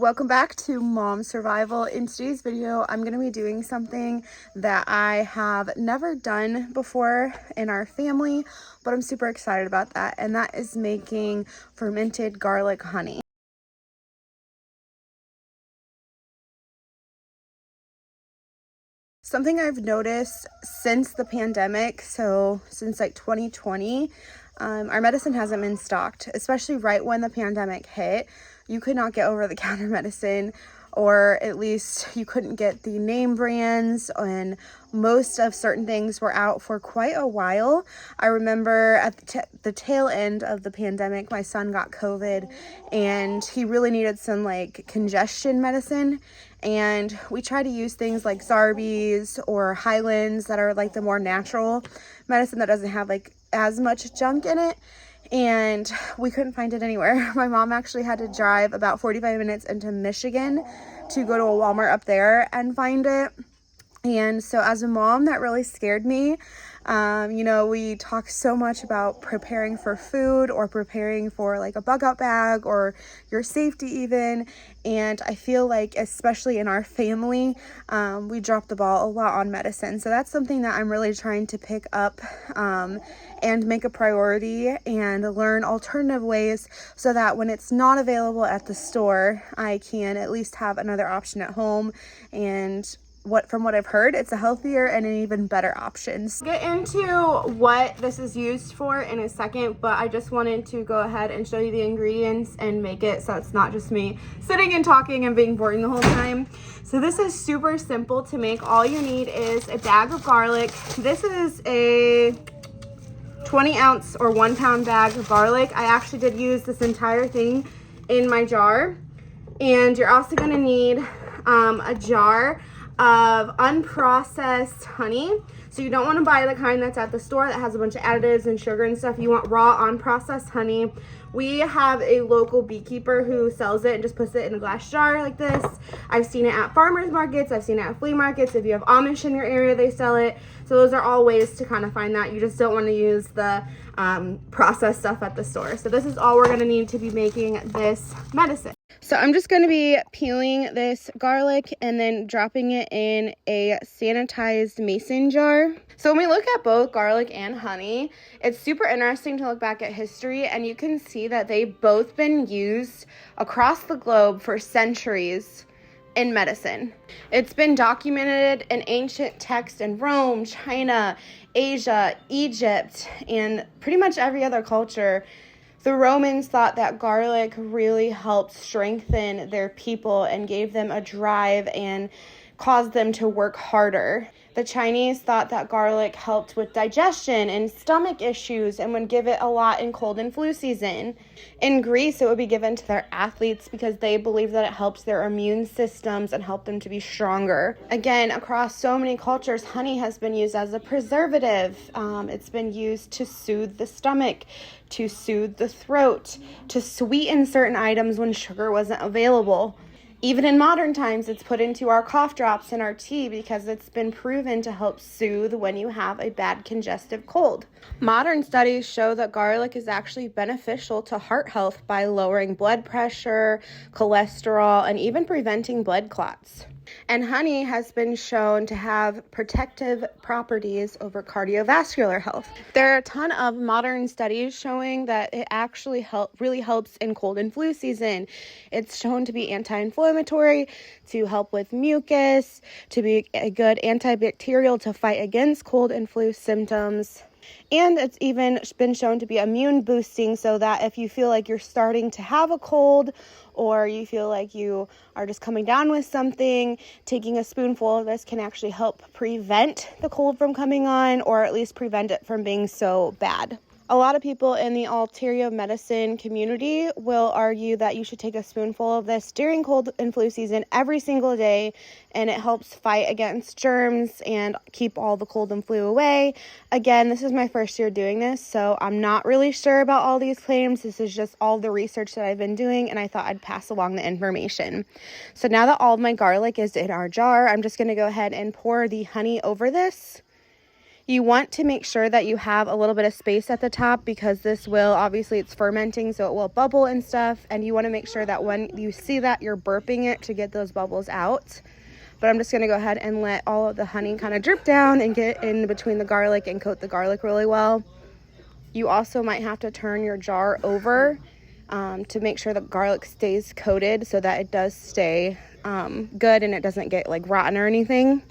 Welcome back to Mom Survival. In today's video, I'm going to be doing something that I have never done before in our family, but I'm super excited about that, and that is making fermented garlic honey. Something I've noticed since the pandemic, so since like 2020, our medicine hasn't been stocked, especially right when the pandemic hit. You could not get over-the-counter medicine, or at least you couldn't get the name brands, and most of certain things were out for quite a while. I remember at the tail end of the pandemic, my son got COVID and he really needed some like congestion medicine, and we try to use things like Zarbee's or Highlands that are like the more natural medicine that doesn't have like as much junk in it, and we couldn't find it anywhere. My mom actually had to drive about 45 minutes into Michigan to go to a Walmart up there and find it. And so as a mom, that really scared me. We talk so much about preparing for food or preparing for like a bug out bag or your safety even. And I feel like, especially in our family, we drop the ball a lot on medicine. So that's something that I'm really trying to pick up and make a priority and learn alternative ways so that when it's not available at the store, I can at least have another option at home. And from what I've heard, it's a healthier and an even better option. Get into what this is used for in a second, but I just wanted to go ahead and show you the ingredients and make it so it's not just me sitting and talking and being boring the whole time. So this is super simple to make. All you need is a bag of garlic. This is a 20-ounce or 1-pound bag of garlic. I actually did use this entire thing in my jar. And you're also going to need a jar of unprocessed honey. So you don't want to buy the kind that's at the store that has a bunch of additives and sugar and stuff. You want raw unprocessed honey. We have a local beekeeper who sells it and just puts it in a glass jar like this. I've seen it at farmers markets. I've seen it at flea markets. If you have Amish in your area, they sell it. So those are all ways to kind of find that. You just don't want to use the processed stuff at the store. So this is all we're going to need to be making this medicine. So I'm just going to be peeling this garlic and then dropping it in a sanitized mason jar. So when we look at both garlic and honey, it's super interesting to look back at history, and you can see that they've both been used across the globe for centuries in medicine. It's been documented in ancient texts in Rome, China, Asia, Egypt, and pretty much every other culture. The Romans thought that garlic really helped strengthen their people and gave them a drive and caused them to work harder. The Chinese thought that garlic helped with digestion and stomach issues and would give it a lot in cold and flu season. In Greece, it would be given to their athletes because they believed that it helps their immune systems and helped them to be stronger. Again, across so many cultures, honey has been used as a preservative. It's been used to soothe the stomach, to soothe the throat, to sweeten certain items when sugar wasn't available. Even in modern times, it's put into our cough drops and our tea because it's been proven to help soothe when you have a bad congestive cold. Modern studies show that garlic is actually beneficial to heart health by lowering blood pressure, cholesterol, and even preventing blood clots. And honey has been shown to have protective properties over cardiovascular health. There are a ton of modern studies showing that it actually really helps in cold and flu season. It's shown to be anti-inflammatory, to help with mucus, to be a good antibacterial to fight against cold and flu symptoms. And it's even been shown to be immune boosting, so that if you feel like you're starting to have a cold or you feel like you are just coming down with something, taking a spoonful of this can actually help prevent the cold from coming on, or at least prevent it from being so bad. A lot of people in the alternative medicine community will argue that you should take a spoonful of this during cold and flu season every single day, and it helps fight against germs and keep all the cold and flu away. Again, this is my first year doing this, so I'm not really sure about all these claims. This is just all the research that I've been doing, and I thought I'd pass along the information. So now that all of my garlic is in our jar, I'm just going to go ahead and pour the honey over this. You want to make sure that you have a little bit of space at the top, because this will, obviously it's fermenting, so it will bubble and stuff. And you want to make sure that when you see that, you're burping it to get those bubbles out. But I'm just going to go ahead and let all of the honey kind of drip down and get in between the garlic and coat the garlic really well. You also might have to turn your jar over to make sure the garlic stays coated, so that it does stay good and it doesn't get like rotten or anything.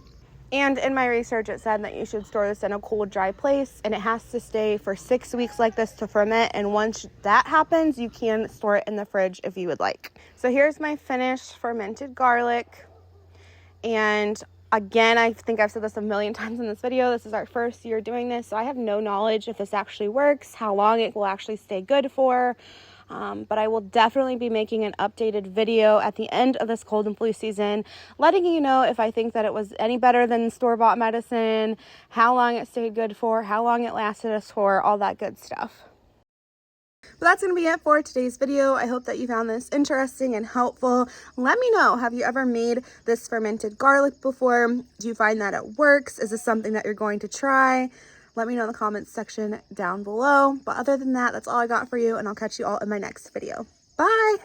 And in my research, it said that you should store this in a cool, dry place, and it has to stay for 6 weeks like this to ferment. And once that happens, you can store it in the fridge if you would like. So here's my finished fermented garlic. And again, I think I've said this a million times in this video, this is our first year doing this, so I have no knowledge if this actually works, how long it will actually stay good for. But I will definitely be making an updated video at the end of this cold and flu season, letting you know if I think that it was any better than store-bought medicine, how long it stayed good for, how long it lasted us for, all that good stuff. But that's going to be it for today's video. I hope that you found this interesting and helpful. Let me know, have you ever made this fermented garlic before? Do you find that it works? Is this something that you're going to try? Let me know in the comments section down below. But other than that, that's all I got for you, and I'll catch you all in my next video. Bye!